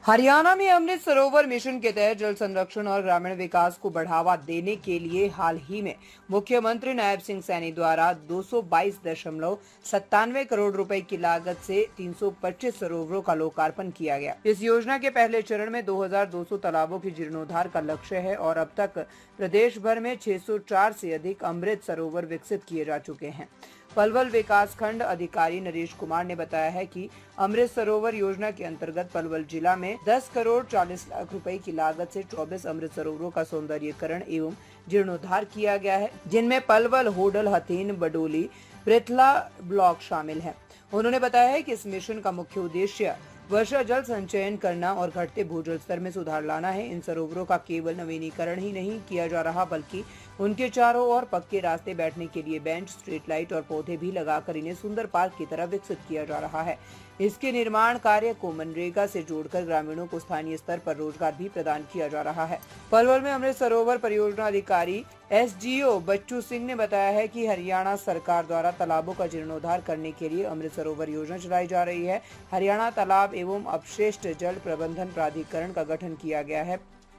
हरियाणा में अमृत सरोवर मिशन के तहत जल संरक्षण और ग्रामीण विकास को बढ़ावा देने के लिए हाल ही में मुख्यमंत्री नायब सिंह सैनी द्वारा 222.97 करोड़ रुपए की लागत से 325 सरोवरों का लोकार्पण किया गया। इस योजना के पहले चरण में 2200 तालाबों की जीर्णोद्धार का लक्ष्य है और अब तक प्रदेश भर में 604 से अधिक अमृत सरोवर विकसित किए जा चुके हैं। पलवल विकासखंड अधिकारी नरेश कुमार ने बताया है कि अमृत सरोवर योजना के अंतर्गत पलवल जिला में 10 करोड़ 40 लाख रुपए की लागत से 24 अमृत सरोवरों का सौंदर्यीकरण एवं जीर्णोद्धार किया गया है, जिनमें पलवल, होडल, हथीन, बडोली, पृथला ब्लॉक शामिल है। उन्होंने बताया है कि इस मिशन का मुख्य उद्देश्य वर्षा जल संचयन करना और घटते भूजल स्तर में सुधार लाना है। इन सरोवरों का केवल नवीनीकरण ही नहीं किया जा रहा, बल्कि उनके चारों ओर पक्के रास्ते, बैठने के लिए बेंच, स्ट्रीट लाइट और पौधे भी लगाकर इन्हें सुंदर पार्क की तरह विकसित किया जा रहा है। इसके निर्माण कार्य को मनरेगा से जोड़कर ग्रामीणों को स्थानीय स्तर पर रोजगार भी प्रदान किया जा रहा है। पलवल में अमृत सरोवर परियोजना अधिकारी SDO बच्चू सिंह ने बताया है कि हरियाणा सरकार द्वारा तालाबों का जीर्णोद्धार करने के लिए अमृत सरोवर योजना चलाई जा रही है। हरियाणा तालाब एवं अपशिष्ट जल प्रबंधन प्राधिकरण का गठन किया गया है।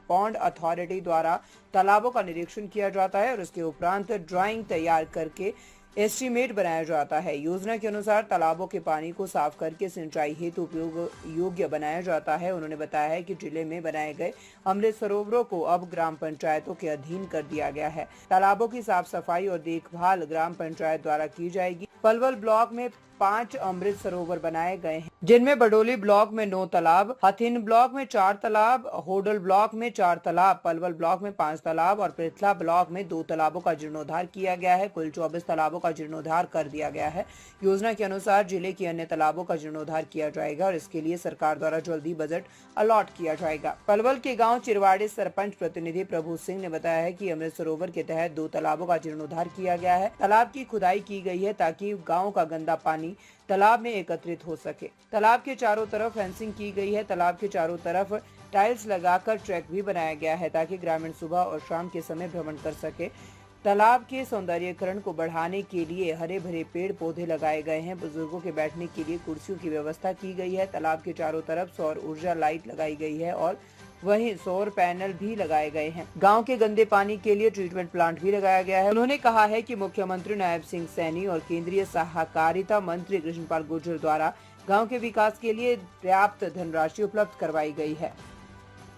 पॉन्ड अथॉरिटी द्वारा तालाबों का निरीक्षण किया जाता है और उसके उपरांत ड्राइंग तैयार करके एस्टीमेट बनाया जाता है। योजना के अनुसार तालाबों के पानी को साफ करके सिंचाई हेतु उपयोग योग्य बनाया जाता है। उन्होंने बताया है कि जिले में बनाए गए अमृत सरोवरों को अब ग्राम पंचायतों के अधीन कर दिया गया है। तालाबों की साफ सफाई और देखभाल ग्राम पंचायत द्वारा की जाएगी। पलवल ब्लॉक में 5 अमृत सरोवर बनाए गए हैं, जिनमें बडोली ब्लॉक में 9 तालाब, हथीन ब्लॉक में 4 तालाब, होडल ब्लॉक में 4 तालाब, पलवल ब्लॉक में 5 तालाब और पृथला ब्लॉक में 2 तालाबों का जीर्णोद्धार किया गया है। कुल 24 तालाबों का जीर्णोद्धार कर दिया गया है। योजना के अनुसार जिले के अन्य तालाबों का जीर्णोद्धार किया जाएगा और इसके लिए सरकार द्वारा जल्दी बजट अलॉट किया जाएगा। पलवल के गाँव चिरवाड़ी सरपंच प्रतिनिधि प्रभु सिंह ने बताया है कि अमृत सरोवर के तहत 2 तालाबों का जीर्णोद्धार किया गया है। तालाब की खुदाई की गई है ताकि गाँव का गंदा पानी तालाब में एकत्रित हो सके। तालाब के चारों तरफ फेंसिंग की गई है। तालाब के चारों तरफ टाइल्स लगाकर ट्रैक भी बनाया गया है ताकि ग्रामीण सुबह और शाम के समय भ्रमण कर सके। तालाब के सौंदर्यीकरण को बढ़ाने के लिए हरे भरे पेड़ पौधे लगाए गए हैं। बुजुर्गों के बैठने के लिए कुर्सियों की व्यवस्था की गई है। तालाब के चारों तरफ सौर ऊर्जा लाइट लगाई गई है और वहीं सौर पैनल भी लगाए गए हैं। गांव के गंदे पानी के लिए ट्रीटमेंट प्लांट भी लगाया गया है। उन्होंने कहा है कि मुख्यमंत्री नायब सिंह सैनी और केंद्रीय सहकारिता मंत्री कृष्णपाल गुर्जर द्वारा गांव के विकास के लिए पर्याप्त धनराशि उपलब्ध करवाई गई है।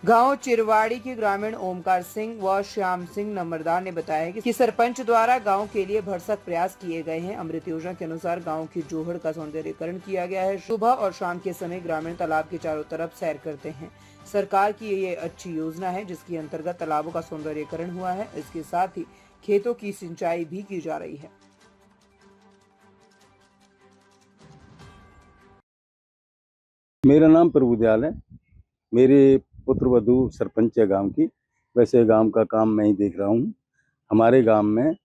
गांव चिरवाड़ी के ग्रामीण ओमकार सिंह व श्याम सिंह नंबरदार ने बताया कि सरपंच द्वारा गांव के लिए भरसक प्रयास किए गए हैं। अमृत योजना के अनुसार गांव की जोहड़ का सौंदर्यीकरण किया गया है। सुबह और शाम के समय ग्रामीण तालाब के चारों तरफ सैर करते हैं। सरकार की ये अच्छी योजना है जिसके अंतर्गत तालाबों का सौंदर्यीकरण हुआ है। इसके साथ ही खेतों की सिंचाई भी की जा रही है। मेरा नाम प्रभुदयाल है। मेरे पुत्र वधू सरपंच है गांव की। वैसे गांव का काम मैं ही देख रहा हूँ। हमारे गांव में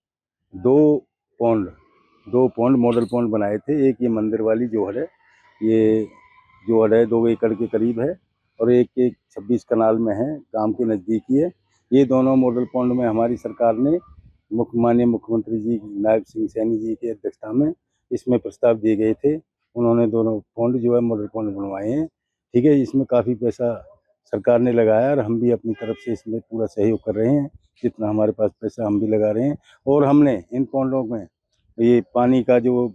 दो पौंड मॉडल पौंड बनाए थे। एक ये मंदिर वाली जोहड़ है, ये जोहड़ है 2 एकड़ के करीब है और एक 26 कनाल में है, गांव के नज़दीक ही है। ये दोनों मॉडल पौंड में हमारी सरकार ने माननीय मुख्यमंत्री जी नायब सिंह सैनी जी की अध्यक्षता में इसमें प्रस्ताव दिए गए थे। उन्होंने दोनों पौंड जो है मॉडल पौंड बनवाए हैं। ठीक है, इसमें काफ़ी पैसा सरकार ने लगाया और हम भी अपनी तरफ से इसमें पूरा सहयोग कर रहे हैं। जितना हमारे पास पैसा हम भी लगा रहे हैं और हमने इन पौंडों में ये पानी का जो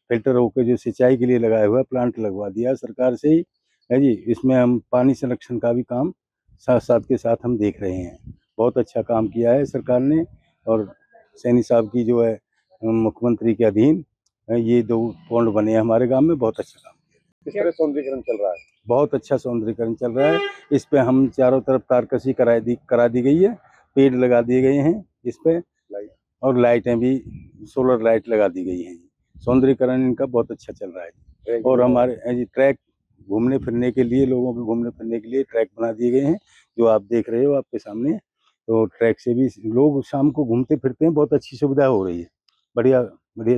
फिल्टर होकर जो सिंचाई के लिए लगाया हुआ प्लांट लगवा दिया सरकार से ही है जी। इसमें हम पानी संरक्षण का भी काम साथ साथ के साथ हम देख रहे हैं। बहुत अच्छा काम किया है सरकार ने और सैनी साहब की जो है मुख्यमंत्री के अधीन ये 2 पौंड बने हैं हमारे गांव में। बहुत अच्छा काम किया। किस तरह सौंदर्यीकरण चल रहा है? बहुत अच्छा सौंदर्यीकरण चल रहा है। इस पे हम चारों तरफ तारकशी करा दी गई है, पेड़ लगा दिए गए हैं इस पे और लाइटें भी सोलर लाइट लगा दी गई हैं। सौंदर्यीकरण इनका बहुत अच्छा चल रहा है। और हमारे ट्रैक घूमने फिरने के लिए, लोगों के घूमने फिरने के लिए ट्रैक बना दिए गए हैं जो आप देख रहे हो आपके सामने। तो ट्रैक से भी लोग शाम को घूमते फिरते हैं। बहुत अच्छी सुविधा हो रही है। बढ़िया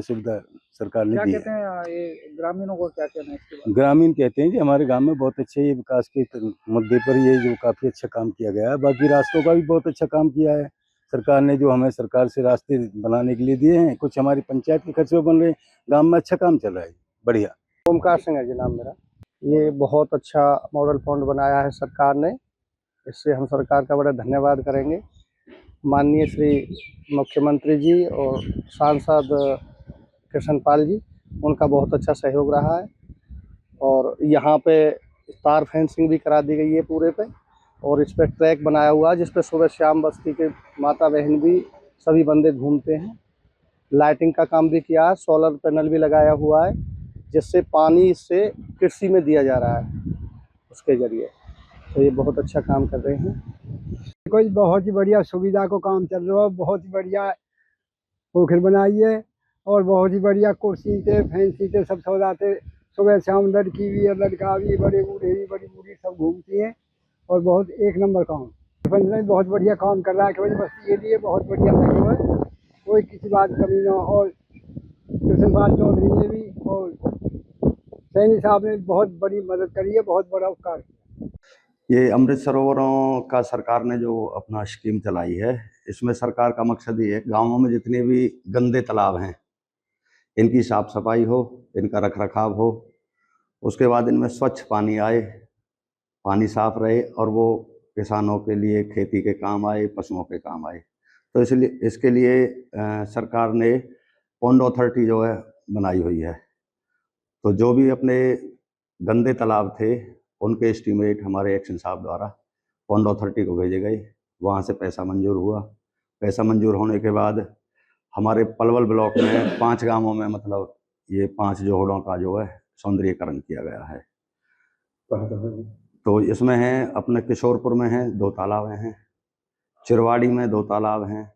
सुविधा सरकार ने दी है। कहते हैं ये ग्रामीणों को क्या कहना है इसके बारे में? ग्रामीण कहते हैं कि हमारे गांव में बहुत अच्छे ये विकास के मुद्दे पर ये जो काफ़ी अच्छा काम किया गया है। बाकी रास्तों का भी बहुत अच्छा काम किया है सरकार ने, जो हमें सरकार से रास्ते बनाने के लिए दिए हैं। कुछ हमारी पंचायत के खर्चे बन रहे हैं। गांव में अच्छा काम चल रहा है, बढ़िया। ओमकार सिंह है जी नाम मेरा। ये बहुत अच्छा मॉडल पॉन्ड बनाया है सरकार ने। इससे हम सरकार का बड़ा धन्यवाद करेंगे। माननीय श्री मुख्यमंत्री जी और सांसद कृष्णपाल जी, उनका बहुत अच्छा सहयोग रहा है। और यहाँ पे तार फेंसिंग भी करा दी गई है पूरे पे, और इस पे ट्रैक बनाया हुआ है जिस पे सुबह शाम बस्ती के माता बहन भी सभी बंदे घूमते हैं। लाइटिंग का काम भी किया है, सोलर पैनल भी लगाया हुआ है जिससे पानी इससे कृषि में दिया जा रहा है उसके जरिए। तो ये बहुत अच्छा काम कर रहे हैं। कोई बहुत ही बढ़िया सुविधा को काम चल रहा है, बहुत ही बढ़िया पोखर बनाई है और बहुत ही बढ़िया कुर्सी थे फैंसी थे सब सौदाते। सुबह शाम लड़की भी और लड़का भी, बड़े बूढ़े भी, बड़ी बूढ़ी सब घूमती हैं और बहुत एक नंबर काम। सरपंच ने बहुत बढ़िया काम कर रहा है कि बस्ती के लिए बहुत बढ़िया लगे है, कोई किसी बात कमी ना। और कृष्णपाल चौधरी ने भी और सैनी साहब ने बहुत बड़ी मदद करी है, बहुत बड़ा उपकार किया। ये अमृत सरोवरों का सरकार ने जो अपना स्कीम चलाई है, इसमें सरकार का मकसद ये है गाँवों में जितने भी गंदे तालाब हैं इनकी साफ सफाई हो, इनका रख रखाव हो, उसके बाद इनमें स्वच्छ पानी आए, पानी साफ रहे और वो किसानों के लिए खेती के काम आए, पशुओं के काम आए। तो इसलिए इसके लिए सरकार ने पॉन्ड अथॉरिटी जो है बनाई हुई है। तो जो भी अपने गंदे तालाब थे उनके एस्टीमेट हमारे एक्शन साहब द्वारा पॉन्ड अथॉरिटी को भेजे गए, वहाँ से पैसा मंजूर हुआ। पैसा मंजूर होने के बाद हमारे पलवल ब्लॉक में 5 गांवों में मतलब ये 5 जोहड़ों का जो है सौंदर्यीकरण किया गया है। तो इसमें है अपने किशोरपुर में है 2 तालाब हैं, चिरवाड़ी में 2 तालाब हैं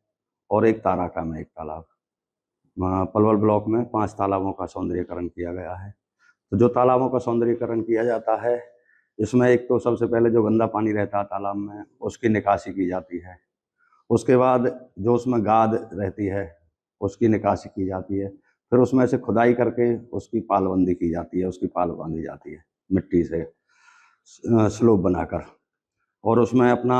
और एक ताराका में 1 तालाब। पलवल ब्लॉक में 5 तालाबों का सौंदर्यीकरण किया गया है। तो जो तालाबों का सौंदर्यीकरण किया जाता है, इसमें एक तो सबसे पहले जो गंदा पानी रहता है तालाब में उसकी निकासी की जाती है। उसके बाद जो उसमें गाद रहती है उसकी निकासी की जाती है। फिर उसमें से खुदाई करके उसकी पालबंदी की जाती है, उसकी पाल बांधी जाती है मिट्टी से स्लोप बनाकर। और उसमें अपना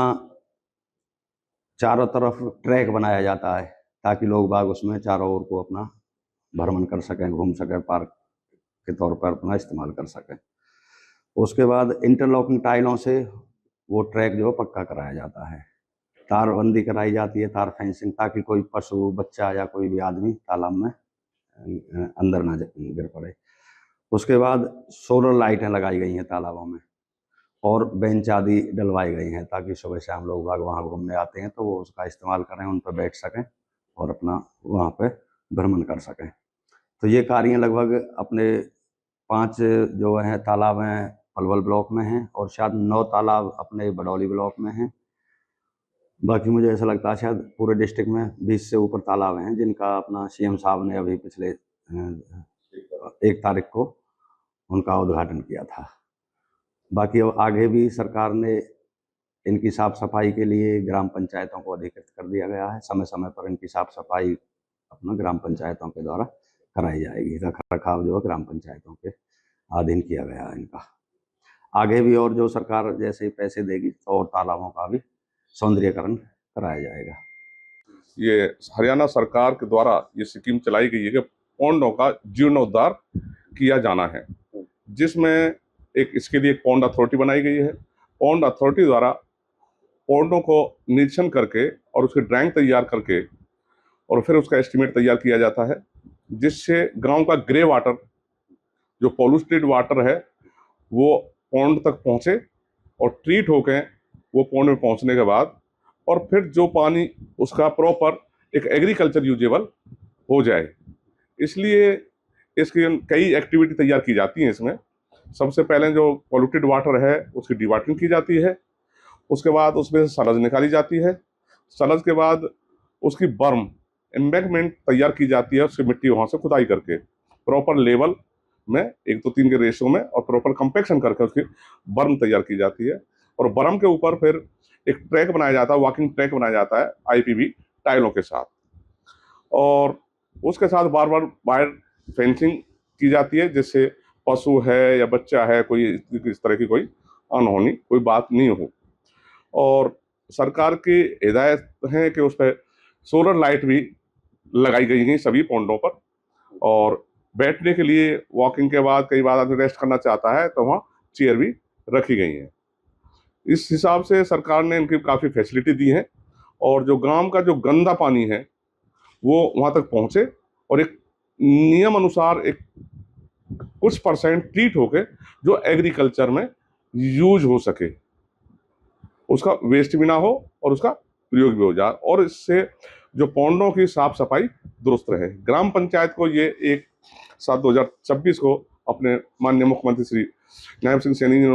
चारों तरफ ट्रैक बनाया जाता है ताकि लोग बाग उसमें चारों ओर को अपना भ्रमण कर सकें, घूम सकें, पार्क के तौर पर अपना इस्तेमाल कर सकें। उसके बाद इंटरलॉकिंग टाइलों से वो ट्रैक जो पक्का कराया जाता है, तारबंदी कराई जाती है, तार फेंसिंग, ताकि कोई पशु, बच्चा या कोई भी आदमी तालाब में अंदर ना गिर पड़े। उसके बाद सोलर लाइटें लगाई गई हैं तालाबों में और बेंच आदि डलवाई गई हैं ताकि सुबह शाम लोग बाग वहाँ घूमने आते हैं तो वो उसका इस्तेमाल करें, उन पर बैठ सकें और अपना वहाँ पे भ्रमण कर सकें। तो ये कार्य लगभग अपने 5 जो हैं तालाब हैं पलवल ब्लॉक में हैं और शायद 9 तालाब अपने बडौली ब्लॉक में हैं। बाकी मुझे ऐसा लगता है शायद पूरे डिस्ट्रिक्ट में 20 से ऊपर तालाब हैं जिनका अपना सीएम साहब ने अभी पिछले 1 तारीख को उनका उद्घाटन किया था। बाकी अब आगे भी सरकार ने इनकी साफ सफाई के लिए ग्राम पंचायतों को अधिकृत कर दिया गया है। समय समय पर इनकी साफ सफाई अपना ग्राम पंचायतों के द्वारा कराई जाएगी। रख रखाव जो है ग्राम पंचायतों के अधीन किया गया है इनका। आगे भी और जो सरकार जैसे पैसे देगी तो और तालाबों का भी सौंदर्यीकरण कराया जाएगा। ये हरियाणा सरकार के द्वारा ये स्कीम चलाई गई है कि पौंडों का जीर्णोद्धार किया जाना है, जिसमें इसके लिए एक पौंड अथॉरिटी बनाई गई है। पौंड अथॉरिटी द्वारा पौंडों को निरीक्षण करके और उसकी ड्राइंग तैयार करके और फिर उसका एस्टीमेट तैयार किया जाता है, जिससे गांव का ग्रे वाटर जो पॉल्यूटेड वाटर है वो पौंड तक पहुंचे और ट्रीट होकर वो पौंड में पहुंचने के बाद और फिर जो पानी उसका प्रॉपर एक एग्रीकल्चर यूजेबल हो जाए। इसलिए इसकी कई एक्टिविटी तैयार की जाती हैं। इसमें सबसे पहले जो पॉल्यूटेड वाटर है उसकी डिवाटरिंग की जाती है, उसके बाद उसमें से सलज निकाली जाती है, सलज के बाद उसकी बर्म एम्बैंकमेंट तैयार की जाती है, उसकी मिट्टी वहाँ से खुदाई करके प्रॉपर लेवल में 1:3 के रेशियो में और प्रॉपर कंपैक्शन करके उसकी बर्म तैयार की जाती है। और बर्म के ऊपर फिर एक ट्रैक बनाया जाता है, वॉकिंग ट्रैक बनाया जाता है IPV टाइलों के साथ, और उसके साथ बार बार वायर फेंसिंग की जाती है जिससे पशु है या बच्चा है कोई इस तरह की कोई अनहोनी कोई बात नहीं हो। और सरकार की हिदायत है कि उस पर सोलर लाइट भी लगाई गई हैं सभी पौंडों पर, और बैठने के लिए वॉकिंग के बाद कई बार आदमी रेस्ट करना चाहता है तो वहाँ चेयर भी रखी गई हैं। इस हिसाब से सरकार ने इनकी काफ़ी फैसिलिटी दी है और जो गांव का जो गंदा पानी है वो वहाँ तक पहुँचे और एक नियम अनुसार एक कुछ परसेंट ट्रीट होके जो एग्रीकल्चर में यूज हो सके, उसका वेस्ट भी ना हो और उसका प्रयोग भी हो जाए और इससे जो पौंडों की साफ सफाई दुरुस्त रहे। ग्राम पंचायत को ये 1/7/2026 को अपने माननीय मुख्यमंत्री श्री नायब सिंह सैनी ने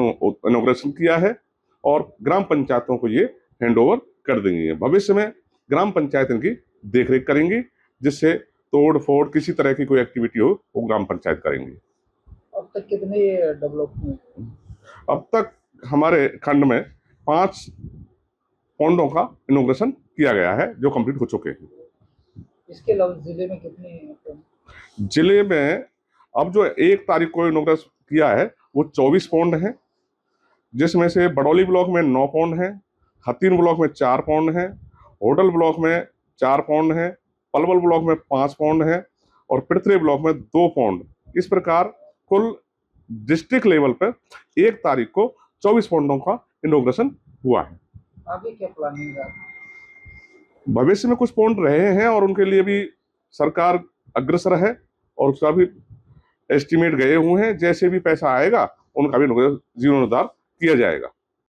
इनॉग्रेशन किया है और ग्राम पंचायतों को ये हैंड ओवर कर देंगे। भविष्य में ग्राम पंचायत इनकी देखरेख करेंगी, जिससे तोड़ फोड़ किसी तरह की कोई एक्टिविटी हो वो ग्राम पंचायत करेंगी। अब तक कितने डेवलप हुए? अब तक हमारे खंड में 5 पौंडों का इनॉग्रेशन किया गया है जो कंप्लीट हो चुके हैं। इसके अलावा जिले में कितने? जिले में अब जो 1 तारीख को इनॉग्रेट किया है वो 24 पौंड हैं, जिसमें से बड़ौली ब्लॉक में 9 पौंड हैं, हथीन ब्लॉक में 4 पौंड हैं, होटल ब्लॉक में 4 पौंड हैं, पलवल ब्लॉक में 5 पौंड हैं और पिड़थरे ब्लॉक में 2 पौंड। इस प्रकार कुल डिस्ट्रिक्ट लेवल पर 1 तारीख को 24 पौंडों का इनॉग्रेशन हुआ है। आगे क्या प्लानिंग है? भविष्य में कुछ पौंड रहे हैं और उनके लिए भी सरकार अग्रसर है और उसका भी एस्टिमेट गए हुए हैं। जैसे भी पैसा आएगा उनका भी जीर्णोद्धार किया जाएगा।